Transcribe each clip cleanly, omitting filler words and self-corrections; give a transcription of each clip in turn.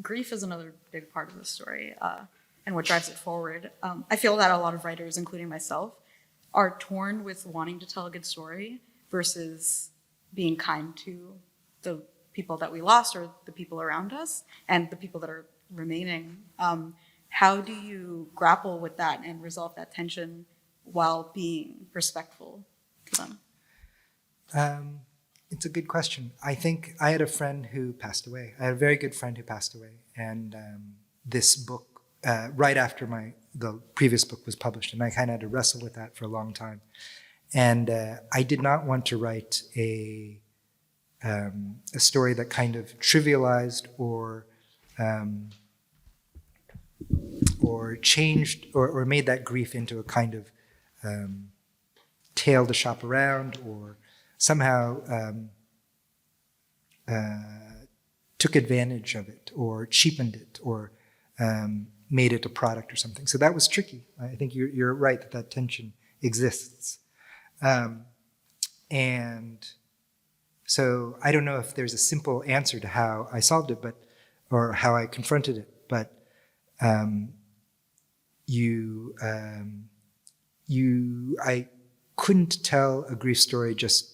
grief is another big part of the story and what drives it forward. I feel that a lot of writers, including myself, are torn with wanting to tell a good story versus being kind to the people that we lost or the people around us and the people that are remaining. How do you grapple with that and resolve that tension while being respectful to them? It's a good question. I think I had a friend who passed away. I had a very good friend who passed away. And this book, right after the previous book was published, and I kind of had to wrestle with that for a long time. And I did not want to write a story that kind of trivialized or changed or made that grief into a kind of tale to shop around, or somehow took advantage of it or cheapened it or made it a product or something. So that was tricky. I think you're right that tension exists. And so I don't know if there's a simple answer to how I solved it, or how I confronted it, but I couldn't tell a grief story just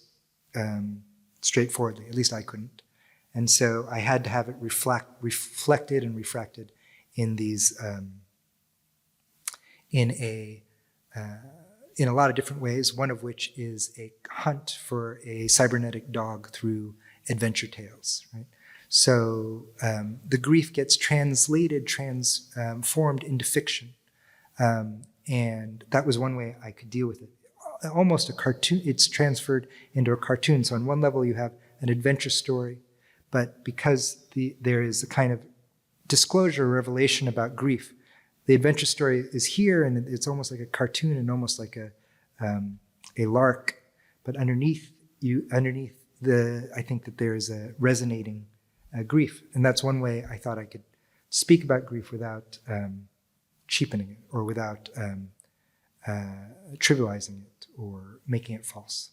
straightforwardly. At least I couldn't. And so I had to have it reflected and refracted in these in a lot of different ways. One of which is a hunt for a cybernetic dog through adventure tales. Right. So the grief gets transformed into fiction, and that was one way I could deal with it. Almost a cartoon. It's transferred into a cartoon. So on one level you have an adventure story, but because there is a kind of disclosure or revelation about grief, the adventure story is here, and it's almost like a cartoon and almost like a lark. But underneath I think that there is a resonating grief, and that's one way I thought I could speak about grief without cheapening it or without trivializing it or making it false.